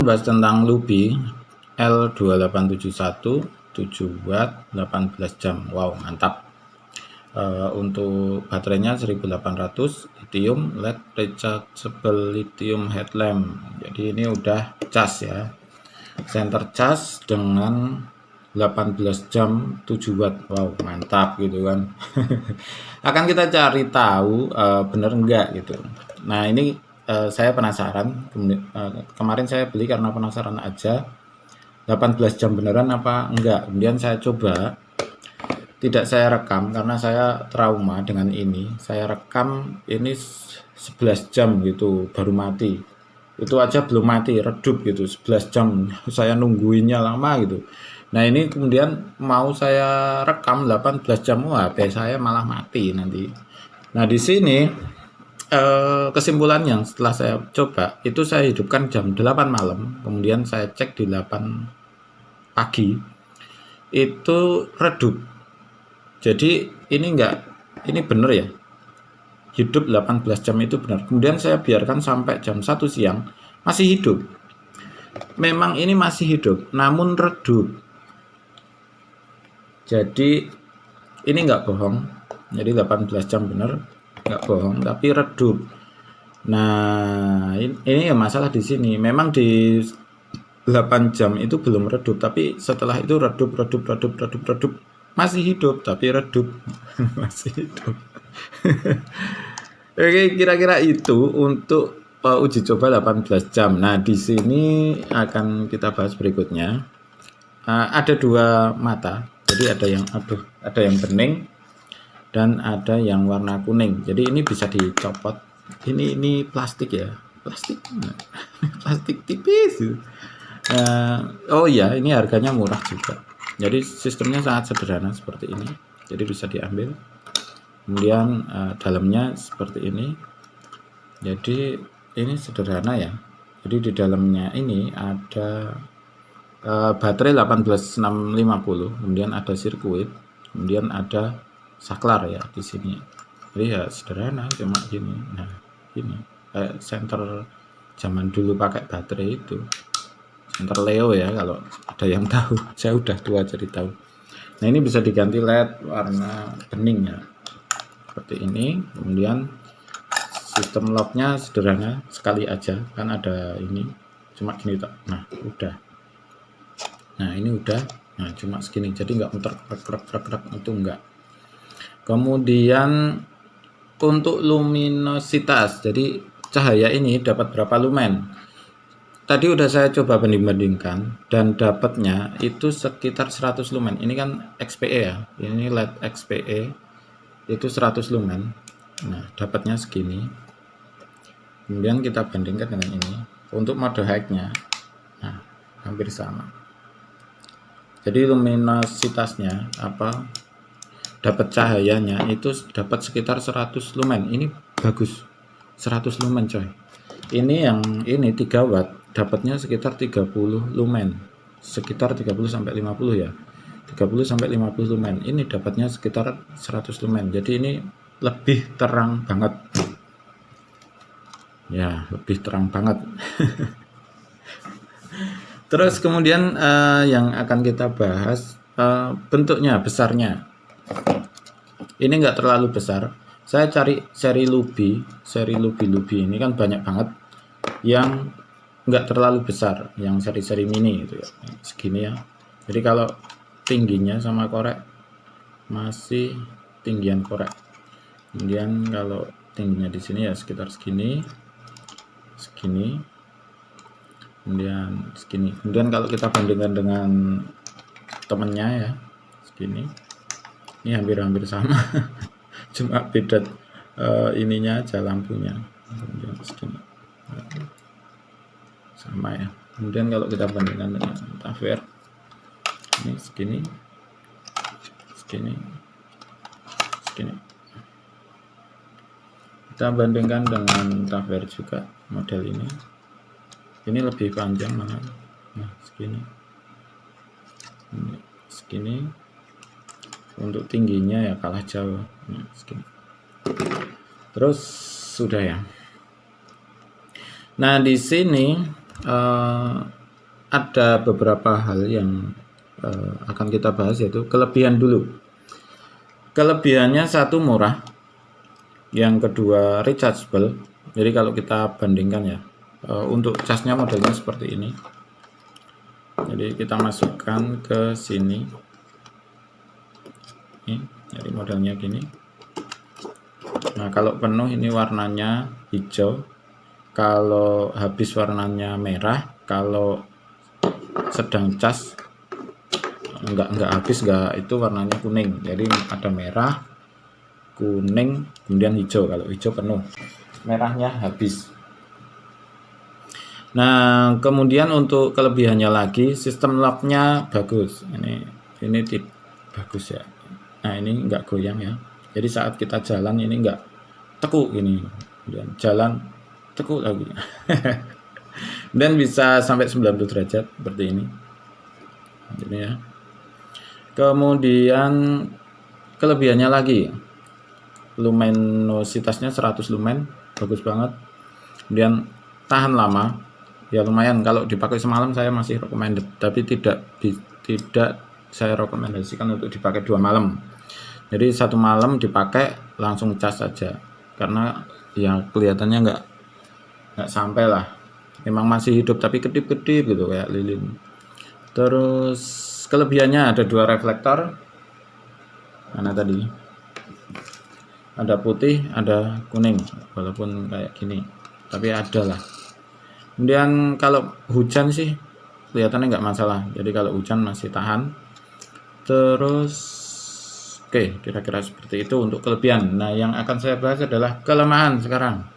Bahas tentang Lubi L2871 7 watt 18 jam. Wow, mantap. Untuk baterainya 1800, lithium LED rechargeable lithium headlamp. Jadi ini udah cas ya, center cas dengan 18 jam 7 watt. Wow, mantap gitu kan. Akan kita cari tahu bener enggak gitu. Nah ini saya penasaran. Kemarin saya beli karena penasaran aja, 18 jam beneran apa enggak. Kemudian saya coba, tidak saya rekam karena saya trauma dengan ini. Saya rekam ini 11 jam gitu baru mati. Itu aja belum mati, redup gitu 11 jam. Saya nungguinnya lama gitu. Nah ini kemudian mau saya rekam 18 jam, HP saya malah mati nanti. Nah di sini kesimpulan yang setelah saya coba itu, saya hidupkan jam 8 malam, kemudian saya cek di 8 pagi itu redup. Jadi ini bener ya, hidup 18 jam itu benar. Kemudian saya biarkan sampai jam 1 siang masih hidup. Memang ini masih hidup namun redup. Jadi ini nggak bohong, jadi 18 jam bener, nggak bohong, tapi redup. Nah ini ya masalah di sini. Memang di 8 jam itu belum redup, tapi setelah itu redup masih hidup tapi redup. Masih hidup. Oke, kira-kira itu untuk uji coba 18 jam. Nah di sini akan kita bahas berikutnya. Ada dua mata, jadi ada yang bening dan ada yang warna kuning. Jadi ini bisa dicopot. Ini plastik ya, plastik tipis. Oh iya, ini harganya murah juga. Jadi sistemnya sangat sederhana seperti ini. Jadi bisa diambil. Kemudian dalamnya seperti ini. Jadi ini sederhana ya. Jadi di dalamnya ini ada baterai 18650, kemudian ada sirkuit, kemudian ada saklar ya di sini. Jadi ya sederhana, cuma gini. Nah ini kayak senter zaman dulu pakai baterai itu, senter Leo ya kalau ada yang tahu. Saya udah tua jadi tahu. Nah ini bisa diganti LED warna bening ya, seperti ini. Kemudian sistem locknya sederhana sekali aja, kan ada ini cuma gini tak. Nah udah, nah ini udah, nah cuma segini, jadi nggak muter krek itu enggak. Kemudian untuk luminositas, jadi cahaya ini dapat berapa lumen. Tadi udah saya coba banding-bandingkan dan dapatnya itu sekitar 100 lumen. Ini kan XPE ya, ini LED XPE itu 100 lumen. Nah dapatnya segini. Kemudian kita bandingkan dengan ini untuk mode high-nya, nah hampir sama. Jadi luminositasnya dapat cahayanya itu dapat sekitar 100 lumen. Ini bagus, 100 lumen coy. Ini yang ini 3 watt dapatnya sekitar 30 lumen, sekitar 30 sampai 50 ya, 30 sampai 50 lumen. Ini dapatnya sekitar 100 lumen. Jadi ini lebih terang banget ya, lebih terang banget. Terus kemudian yang akan kita bahas bentuknya, besarnya. Ini enggak terlalu besar. Saya cari seri Lubi ini kan banyak banget yang enggak terlalu besar, yang seri-seri mini gitu ya, segini ya. Jadi kalau tingginya sama korek masih tinggian korek. Kemudian kalau tingginya di sini ya sekitar segini, kemudian segini. Kemudian kalau kita bandingkan dengan temennya ya, segini. Ini hampir sama. Cuma beda ininya aja, lampunya. Kemudian segini. Sama ya. Kemudian kalau kita bandingkan dengan Taver, ini segini. Kita bandingkan dengan Taver juga model ini. Ini lebih panjang mana? Nah, segini. Untuk tingginya ya kalah jauh. Nah, segini. Terus sudah ya. Nah, di sini ada beberapa hal yang akan kita bahas, yaitu kelebihan dulu. Kelebihannya satu, murah, yang kedua rechargeable. Jadi kalau kita bandingkan ya, untuk casnya modelnya seperti ini. Jadi kita masukkan ke sini, ini, jadi modelnya gini. Nah kalau penuh ini warnanya hijau, kalau habis warnanya merah, kalau sedang cas enggak habis, enggak, itu warnanya kuning. Jadi ada merah, kuning, kemudian hijau. Kalau hijau penuh, merahnya habis. Nah kemudian untuk kelebihannya lagi, sistem locknya bagus. Ini tip bagus ya. Nah ini enggak goyang ya, jadi saat kita jalan ini enggak tekuk ini, kemudian jalan tekuk lagi. Dan bisa sampai 90 derajat seperti ini. Ini ya. Kemudian kelebihannya lagi, luminositasnya 100 lumen, bagus banget. Kemudian tahan lama, ya lumayan. Kalau dipakai semalam saya masih recommended, tapi tidak saya rekomendasikan untuk dipakai 2 malam. Jadi 1 malam dipakai langsung cas saja, karena ya kelihatannya nggak sampai lah. Memang masih hidup tapi kedip-kedip gitu kayak lilin. Terus kelebihannya ada 2 reflektor. Mana tadi? Ada putih, ada kuning, walaupun kayak gini, tapi ada lah. Kemudian kalau hujan sih kelihatannya nggak masalah. Jadi kalau hujan masih tahan. Terus oke, kira-kira seperti itu untuk kelebihan. Nah yang akan saya bahas adalah kelemahan sekarang.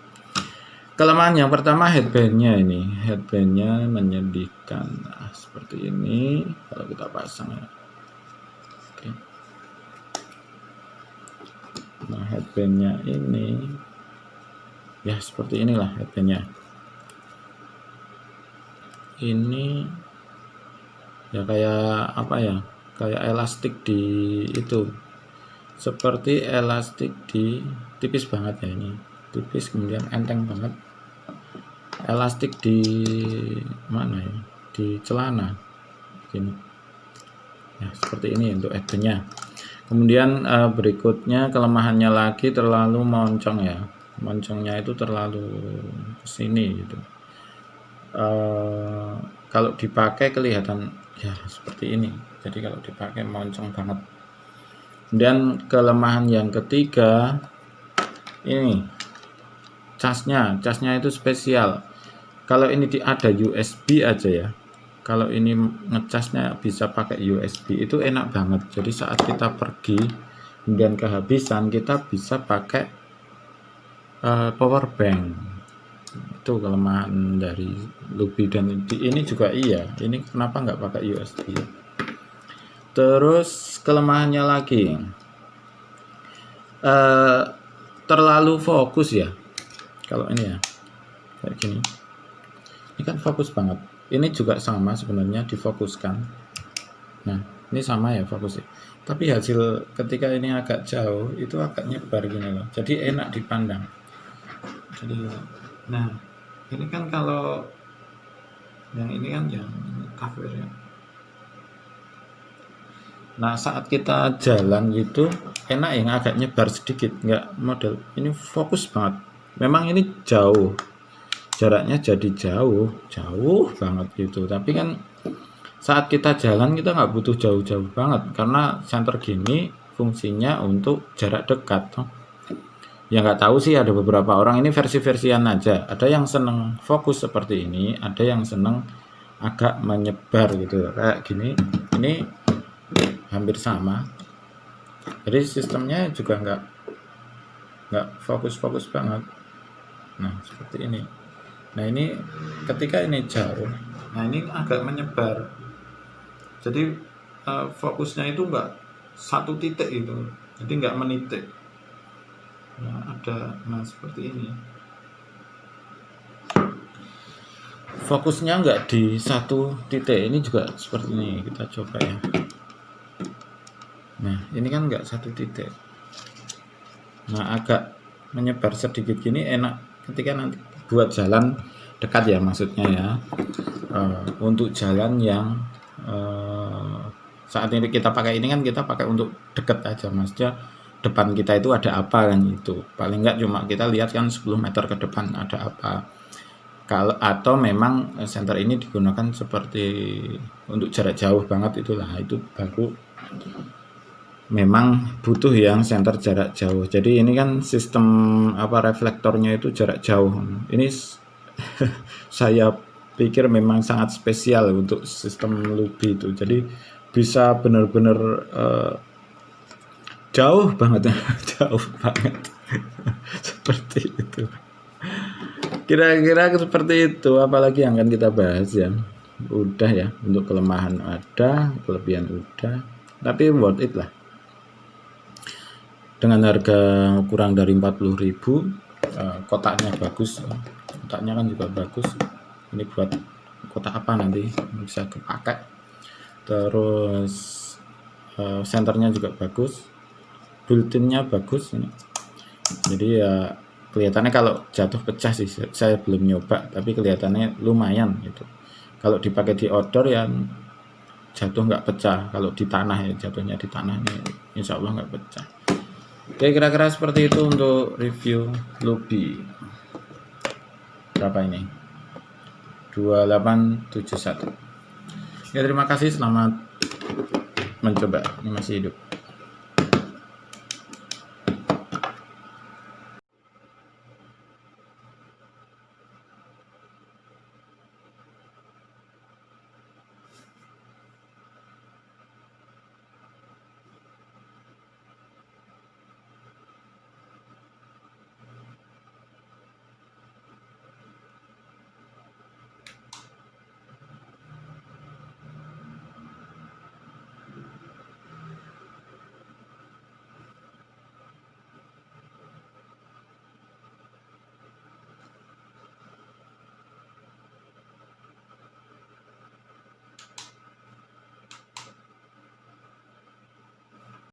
Kelemahan yang pertama, headbandnya ini. Headbandnya menyedihkan. Nah, seperti ini kalau kita pasang ya. Oke. Nah headbandnya ini ya seperti inilah headbandnya. Ini ya kayak apa ya, kayak elastik di itu, seperti elastik di, tipis banget ya ini, tipis kemudian enteng banget. Elastik di mana ya, di celana gini ya, seperti ini untuk headbandnya. Kemudian berikutnya kelemahannya lagi, terlalu moncong ya, moncongnya itu terlalu kesini gitu. Kalau dipakai kelihatan ya seperti ini, jadi kalau dipakai moncong banget. Dan kelemahan yang ketiga ini, casnya itu spesial. Kalau ini ada USB aja ya, kalau ini ngecasnya bisa pakai USB, itu enak banget. Jadi saat kita pergi kemudian kehabisan, kita bisa pakai power bank. Itu kelemahan dari Luby. Dan ini juga iya, ini kenapa nggak pakai USB. Terus kelemahannya lagi, terlalu fokus ya. Kalau ini ya kayak gini, ini kan fokus banget. Ini juga sama sebenarnya, difokuskan. Nah ini sama ya fokusnya, tapi hasil ketika ini agak jauh itu agak nyebar gini loh, jadi enak dipandang. Jadi nah ini kan kalau yang ini kan yang cover ya. Nah saat kita jalan gitu enak yang agak nyebar sedikit, nggak model ini fokus banget. Memang ini jauh, jaraknya jadi jauh banget gitu, tapi kan saat kita jalan kita nggak butuh jauh-jauh banget, karena center gini fungsinya untuk jarak dekat toh. Ya nggak tahu sih, ada beberapa orang ini versi-versian aja, ada yang seneng fokus seperti ini, ada yang seneng agak menyebar gitu kayak gini. Ini hampir sama, jadi sistemnya juga nggak fokus banget. Nah seperti ini. Nah ini ketika ini jauh, nah ini agak menyebar, jadi fokusnya itu nggak satu titik itu, jadi nggak menitik. Nah ada, nah seperti ini, fokusnya nggak di satu titik. Ini juga seperti ini, kita coba ya. Nah ini kan nggak satu titik, nah agak menyebar sedikit gini, enak ketika nanti buat jalan dekat ya maksudnya ya, untuk jalan yang saat ini kita pakai ini kan kita pakai untuk deket aja, maksudnya depan kita itu ada apa kan, itu paling enggak cuma kita lihat kan 10 meter ke depan ada apa. Kalau atau memang senter ini digunakan seperti untuk jarak jauh banget, itulah itu baru memang butuh yang senter jarak jauh. Jadi ini kan sistem apa reflektornya itu jarak jauh. Ini saya pikir memang sangat spesial untuk sistem Lubi itu. Jadi bisa benar-benar jauh banget, jauh banget. Seperti itu. Kira-kira seperti itu, apalagi yang akan kita bahas ya. Udah ya, untuk kelemahan ada, kelebihan udah, tapi worth it lah. Dengan harga kurang dari 40.000, kotaknya bagus, kotaknya kan juga bagus. Ini buat kotak apa nanti bisa kepakai. Terus senternya juga bagus, built-innya bagus ini. Jadi ya kelihatannya kalau jatuh pecah sih, saya belum nyoba, tapi kelihatannya lumayan gitu. Kalau dipakai di outdoor ya jatuh nggak pecah, kalau di tanah ya jatuhnya di tanah ini insya Allah nggak pecah. Oke, kira-kira seperti itu untuk review Lubi. Berapa ini? 2871. Ya, terima kasih, selamat mencoba, ini masih hidup.